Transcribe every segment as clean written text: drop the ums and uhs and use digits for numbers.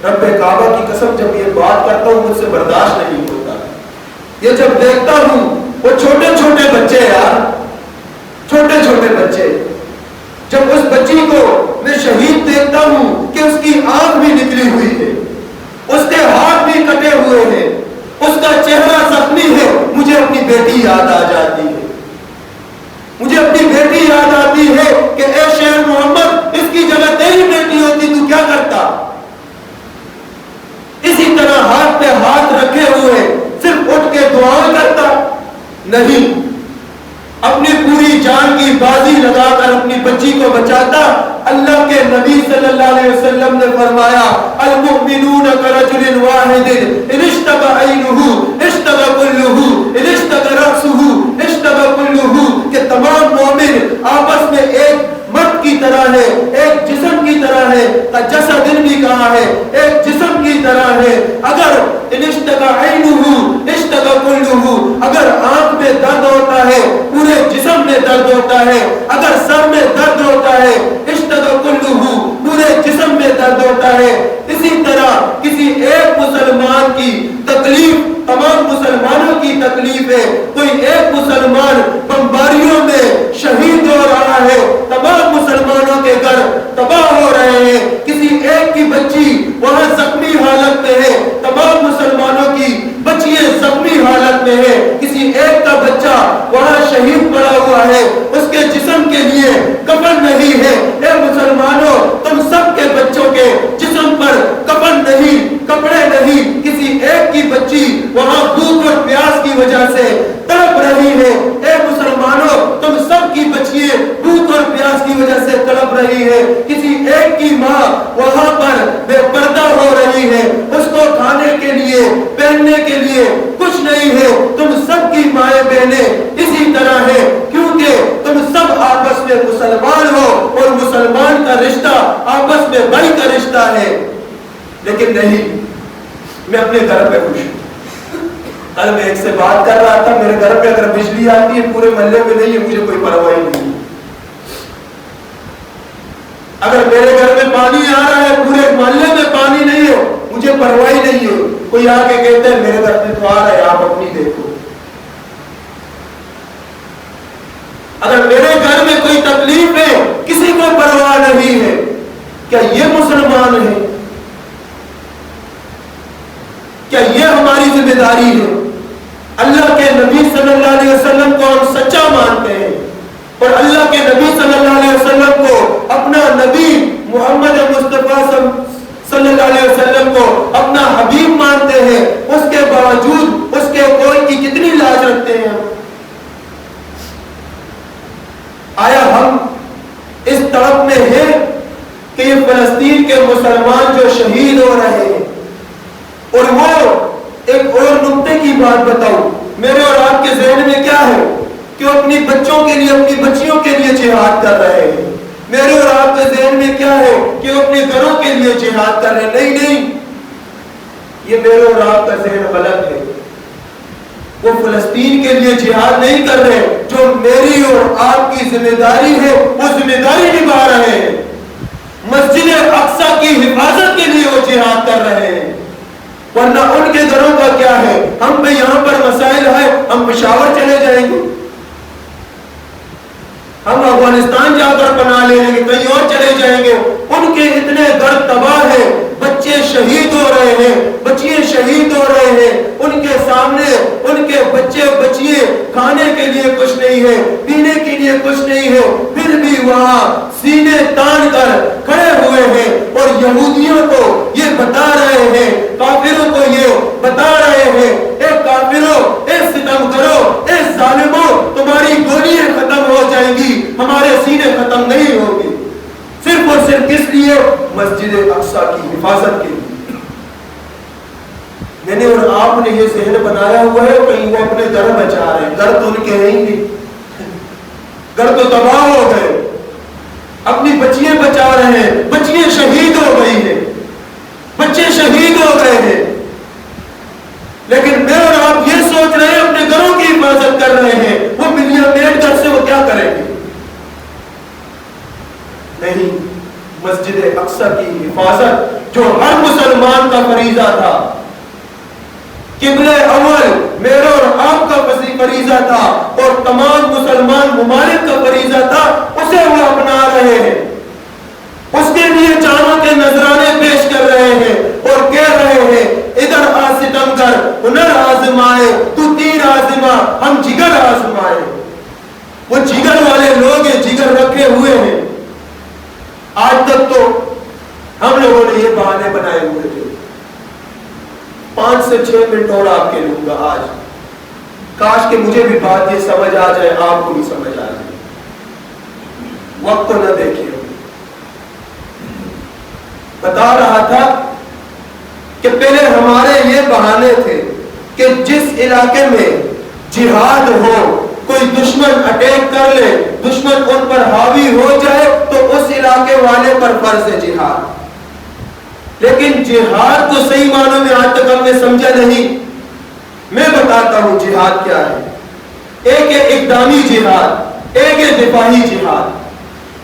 رب کعبہ کی قسم جب یہ بات کرتا ہوں مجھ سے برداشت نہیں ہوتا. یہ جب دیکھتا ہوں وہ چھوٹے چھوٹے بچے یار، چھوٹے چھوٹے بچے، جب اس بچی کو میں شہید دیکھتا ہوں کہ اس کی آنکھ بھی نکلی ہوئی ہے، اس کے ہاتھ بھی کٹے ہوئے ہیں، اس کا چہرہ زخمی ہے، مجھے اپنی بیٹی یاد آ جاتی ہے. مجھے اپنی بیٹی یاد آتی ہے کہ اے شیر محمد، اس کی جگہ تیری بیٹی ہوتی تو کیا کرتا؟ اسی طرح ہاتھ پہ ہاتھ رکھے ہوئے صرف اٹھ کے دعا کرتا نہیں، اپنی پوری جان کی بازی لگا کر اپنی بچی کو بچاتا. اللہ کے نبی صلی اللہ علیہ وسلم نے فرمایا المؤمنون کرجل واحد ان اشتبہ عینہ اشتبہ کلہ ان اشتبہ رأسہ اشتبہ کلہ، کہ تمام مومن آپس میں ایک مرد کی طرح ہے، ایک جسم کی طرح ہے. جسد بھی کہا ہے، ایک جسم کی طرح ہے. اگر ان اشتبہ عینہ اشتبہ کلہ، اگر آنکھ میں درد ہوتا ہے پورے جسم میں درد ہوتا ہے، اگر سر میں درد ہوتا ہے اشتبہ کلہ، پورے جسم میں درد ہوتا ہے. اسی طرح کسی ایک مسلمان کی تکلیف تمام مسلمانوں کی تکلیف ہے. کوئی ایک مسلمان بمباریوں میں شہید ہو رہا ہے، تمام مسلمانوں کے گھر تباہ ہو رہے ہیں. کسی ایک کی بچی وہاں زخمی حالت میں ہے، تمام مسلمانوں کی بچیاں زخمی حالت میں ہے. کسی ایک کا بچہ وہاں شہید پڑا ہوا ہے، اس کے جسم کے لیے کفن نہیں ہے. اے مسلمانوں، تم سب کے بچوں کے جسم پر کفن نہیں، کپڑے نہیں. کسی ایک کی بچی وہاں بھوک اور پیاس کی وجہ سے تڑپ رہی ہے. اے مسلمانوں، تم سب کی بچیاں بھوک اور پیاس کی وجہ سے تڑپ رہی ہے. کسی ایک کی ماں وہاں پر بے پردہ ہو رہی ہے، اس کو کھانے کے لیے پہننے کے لیے کچھ نہیں ہے. تم سب کی مائیں بہنیں اسی طرح ہے، کیونکہ تم سب آپس میں مسلمان ہو اور مسلمان کا رشتہ آپس میں بھائی کا رشتہ ہے. لیکن نہیں، میں اپنے گھر پہ خوش ہوں. کل میں ایک سے بات کر رہا تھا، میرے گھر پہ اگر بجلی آتی ہے پورے محلے میں نہیں ہے، مجھے کوئی پرواہ نہیں. اگر میرے گھر میں پانی آ رہا ہے پورے محلے میں پانی نہیں ہے، مجھے پرواہ نہیں ہے. کوئی آ کے کہتا ہے میرے گھر میں تو آ رہا ہے، آپ اپنی دیکھو. اگر میرے گھر میں کوئی تکلیف ہے کسی کو پرواہ نہیں ہے. کیا یہ مسلمان ہے؟ کیا یہ ہماری ذمہ داری ہے؟ اللہ کے نبی صلی اللہ علیہ وسلم کو ہم سچا مانتے ہیں اور اللہ کے نبی صلی اللہ علیہ وسلم کو اپنا نبی محمد مصطفیٰ صلی اللہ علیہ وسلم کو اپنا حبیب مانتے ہیں. اس کے باوجود اس کے کوئی کی کتنی لاج رکھتے ہیں. آیا ہم اس طرف میں ہیں کہ یہ فلسطین کے مسلمان جو شہید ہو رہے ہیں؟ اور وہ ایک اور نقطے کی بات بتاؤں، میرے اور آپ کے ذہن میں کیا ہے کہ وہ اپنی بچوں کے لیے اپنی بچیوں کے لیے جہاد کر رہے ہیں. میرے اور آپ کے ذہن میں کیا ہے کہ وہ اپنے گھروں کے لیے جہاد کر رہے ہیں. نہیں نہیں، یہ میرے اور آپ کا ذہن غلط ہے. وہ فلسطین کے لیے جہاد نہیں کر رہے. جو میری اور آپ کی ذمہ داری ہے وہ ذمہ داری نبھا رہے ہیں. مسجد اقصی کی حفاظت کے لیے وہ جہاد کر رہے ہیں. ورنہ ان کے گھروں کا کیا ہے؟ ہم پہ یہاں پر مسائل ہے، ہم پشاور چلے جائیں گے، ہم افغانستان جا کر پناہ لے لیں گے، کہیں اور چلے جائیں گے. ان کے اتنے گھر تباہ ہیں، بچے شہید ہو رہے ہیں، بچیاں شہید ہو رہے ہیں. ان کے سامنے ان کے بچے بچیے کھانے کے لیے کچھ نہیں ہے، پینے کے لیے کچھ نہیں ہے، پھر بھی وہاں سینے تان کر کھڑے ہوئے ہیں اور یہودیوں کو یہ بتا رہے ہیں، کافروں کو یہ بتا رہے ہیں، اے کافروں، اے ستم کرو، اے ظالموں، تمہاری گولیاں ختم ہو جائیں گی، ہمارے سینے ختم نہیں ہوں گے. صرف اور صرف کس لیے؟ مسجد اقصی کی حفاظت کے لیے. میں نے اور آپ نے یہ ذہن بنایا ہوا ہے کہیں وہ اپنے گھر بچا رہے ہیں. گھر تو ان کے ہیں ہی نہیں، گھر تو تباہ ہو گئے. اپنی بچیاں بچا رہے ہیں، بچیاں شہید ہو گئی ہیں، بچے شہید ہو گئے ہیں. لیکن میں اور آپ یہ سوچ رہے ہیں اپنے گھروں کی حفاظت کر رہے ہیں. وہ ملین میٹ گھر سے وہ کیا کریں گے؟ نہیں، مسجد اقصی کی حفاظت جو ہر مسلمان مسلمان کا فریضہ تھا، قبلہ اول میرا اور آپ کا فریضہ تھا اور تمام مسلمان ممالک کا فریضہ تھا، اسے وہ اپنا رہے ہیں، اس کے لیے چاروں کے نذرانے پیش کر رہے ہیں اور کہہ رہے ہیں ادھر آ ستمگر ہنر آزمائے تو تیر آزما ہم جگر آزمائے۔ وہ جگر والے لوگ ہیں، جگر رکھے ہوئے ہیں۔ آج تک تو ہم لوگوں نے یہ بہانے بنائے ہوئے تھے، 5 سے 6 منٹ اور آپ کے لوں گا آج، کاش کہ مجھے بھی بات یہ سمجھ آ جائے، آپ کو بھی سمجھ آ جائے، وقت کو نہ دیکھیں۔ بتا رہا تھا کہ پہلے ہمارے یہ بہانے تھے کہ جس علاقے میں جہاد ہو، کوئی دشمن اٹیک کر لے، دشمن ان پر حاوی ہو جائے تو اس علاقے والے پر فرض ہے جہاد۔ لیکن جہاد تو صحیح معنوں میں آج تک ہم نے سمجھا نہیں۔ میں بتاتا ہوں جہاد کیا ہے۔ ایک ہے اقدامی جہاد، ایک ہے دفاعی جہاد۔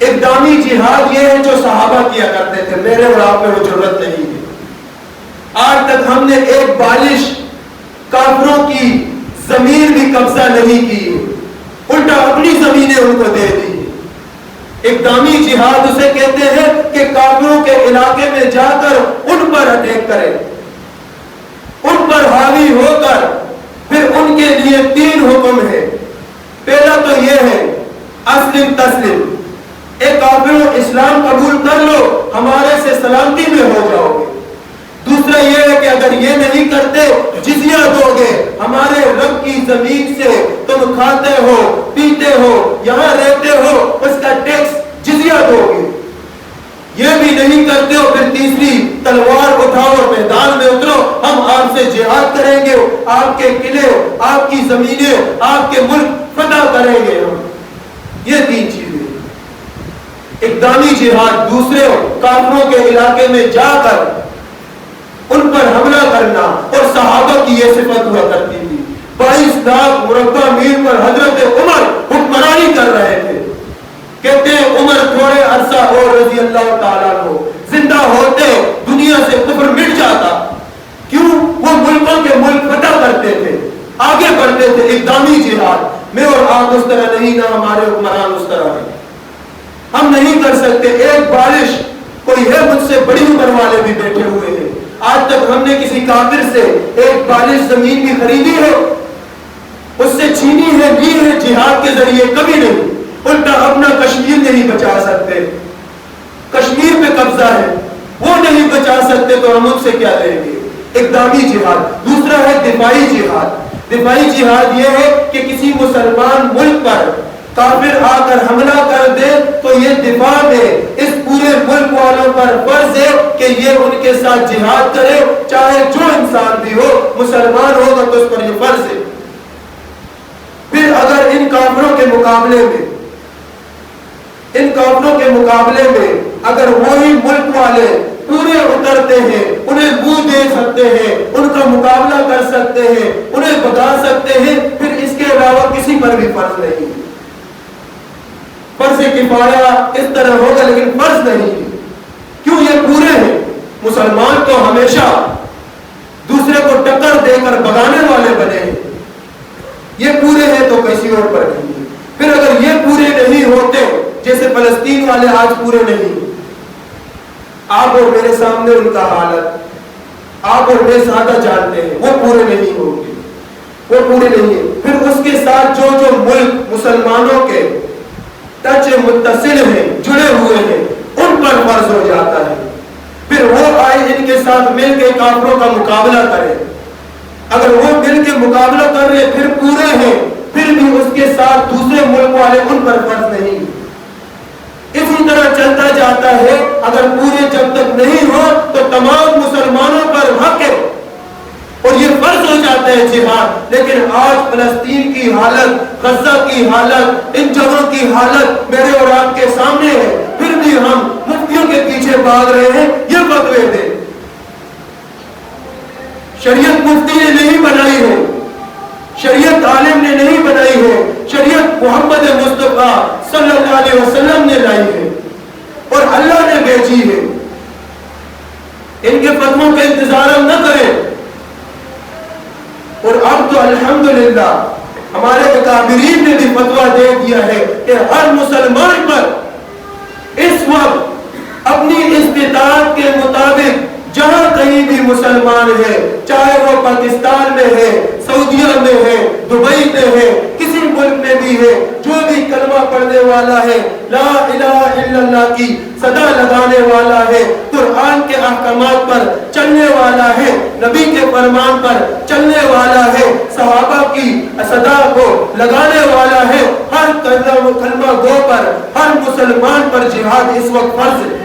اقدامی جہاد یہ ہے جو صحابہ کیا کرتے تھے، میرے اور آپ میں وہ ضرورت نہیں ہے۔ آج تک ہم نے ایک بالش کافروں کی زمین بھی قبضہ نہیں کی، الٹا اپنی زمینیں ان کو دے دی۔ اقدامی جہاد اسے کہتے ہیں کہ کافروں کے علاقے میں جا کر ان پر اٹیک کرے، ان پر حاوی ہو کر پھر ان کے لیے 3 حکم ہے۔ پہلا تو یہ ہے اسلم تسلم، اے کافروں اسلام قبول کر لو، ہمارے سے سلامتی میں ہو جاؤ گے۔ دوسرا یہ ہے کہ اگر یہ نہیں کرتے جزیہ دو گے، ہمارے رب کی زمین سے تم کھاتے ہو پیتے ہو یہاں رہتے ہو، اس کا ٹیکس جزیہ دو گے۔ یہ بھی نہیں کرتے ہو، پھر تیسری تلوار اٹھاؤ اور میدان میں اترو، ہم آپ سے جہاد کریں گے، آپ کے قلعے آپ کی زمینیں آپ کے ملک فتح کریں گے ہم۔ یہ 3 چیزیں۔ اقدامی جہاد، دوسرے کافروں کے علاقے میں جا کر ان پر حملہ کرنا، اور صحابہ کی یہ صفت ہوا کرتی تھی۔ 22 لاکھ مربع میل پر حضرت عمر حکمرانی کر رہے تھے۔ کہتے ہیں عمر تھوڑے عرصہ اور رضی اللہ تعالیٰ عنہ زندہ ہوتے دنیا سے کفر مٹ جاتا۔ کیوں؟ وہ ملکوں کے ملک فتح کرتے تھے، آگے بڑھتے تھے۔ اقدامی جہاد میں اور آپ اس طرح نہیں، نہ ہمارے حکمران اس طرح ہیں، ہم نہیں کر سکتے۔ ایک بالش کوئی ہے، مجھ سے بڑی عمر والے بھی بیٹھے ہوئے ہیں، آج تک ہم نے کسی کافر سے ایک بالش زمین بھی خریدی ہے، اس سے چھینی ہے، لی ہے جہاد کے ذریعے؟ کبھی نہیں۔ الٹا اپنا کشمیر نہیں بچا سکتے، کشمیر پہ قبضہ ہے، وہ نہیں بچا سکتے تو ہم ان سے کیا لیں گے؟ اقدامی جہاد۔ دوسرا ہے دفاعی جہاد۔ دفاعی جہاد یہ ہے کہ کسی مسلمان ملک پر کافر آ کر حملہ کر دے تو یہ دفاع میں اس پورے ملک والوں پر فرض ہے کہ یہ ان کے ساتھ جہاد کرے، چاہے جو انسان بھی ہو، مسلمان ہوگا تو اس پر یہ فرض ہے۔ پھر اگر ان کافروں کے مقابلے میں اگر وہی ملک والے پورے اترتے ہیں، انہیں منہ دے سکتے ہیں، ان کا مقابلہ کر سکتے ہیں، انہیں بتا سکتے ہیں، پھر اس کے علاوہ کسی پر بھی فرض نہیں۔ فرض کفایہ اس طرح ہوگا لیکن فرض نہیں۔ کیوں؟ یہ پورے ہیں۔ مسلمان تو ہمیشہ دوسرے کو ٹکر دے کر بگانے والے بنے ہیں، یہ پورے ہیں تو کسی اور پر نہیں۔ پھر اگر یہ پورے نہیں ہوتے، جیسے فلسطین والے آج پورے نہیں، آپ اور میرے سامنے ان کا حالت آپ اور میں زیادہ جانتے ہیں، وہ پورے نہیں ہوں گے، وہ پورے نہیں ہیں۔ پھر اس کے ساتھ جو جو ملک مسلمانوں کے ٹچ متصل ہیں، جڑے ہوئے ہیں، ان پر فرض ہو جاتا ہے۔ پھر وہ آئے ان کے ساتھ مل کے کافروں کا مقابلہ کرے، اگر وہ مل کے مقابلہ کر رہے پھر پورے ہیں، پھر بھی اس کے ساتھ دوسرے ملک والے ان پر فرض نہیں۔ اسی طرح چلتا جاتا ہے، اگر پورے جب تک نہیں ہو تو تمام مسلمانوں پر حق ہے اور یہ فرض ہو جاتا ہے جہاد۔ لیکن آج فلسطین کی حالت، غزہ کی حالت، ان جگہوں کی حالت میرے اور آپ کے سامنے ہے، پھر بھی ہم مفتیوں کے پیچھے بھاگ رہے ہیں یہ فتوے دے۔ شریعت مفتی نے نہیں بنائی ہے، شریعت عالم نے نہیں بنائی ہے، شریعت محمد مصطفیٰ صلی اللہ علیہ وسلم نے لائی ہے اور اللہ نے بھیجی ہے۔ ان کے فتووں کا انتظار ہم نہ کریں. اور اب تو الحمدللہ ہمارے اکابرین نے بھی فتویٰ دے دیا ہے کہ ہر مسلمان پر اس وقت اپنی استطاعت کے مطابق جہاں کہیں بھی مسلمان ہے، چاہے وہ پاکستان میں ہے، سعودیہ میں ہے، دبئی میں ہے، کسی ملک میں بھی ہے، جو بھی کلمہ پڑھنے والا ہے، لا الہ الا اللہ کی صدا لگانے والا ہے، قرآن کے احکامات پر چلنے والا ہے، نبی کے فرمان پر چلنے والا ہے، صحابہ کی صدا کو لگانے والا ہے، ہر کلمہ گو پر ہر مسلمان پر جہاد اس وقت فرض ہے.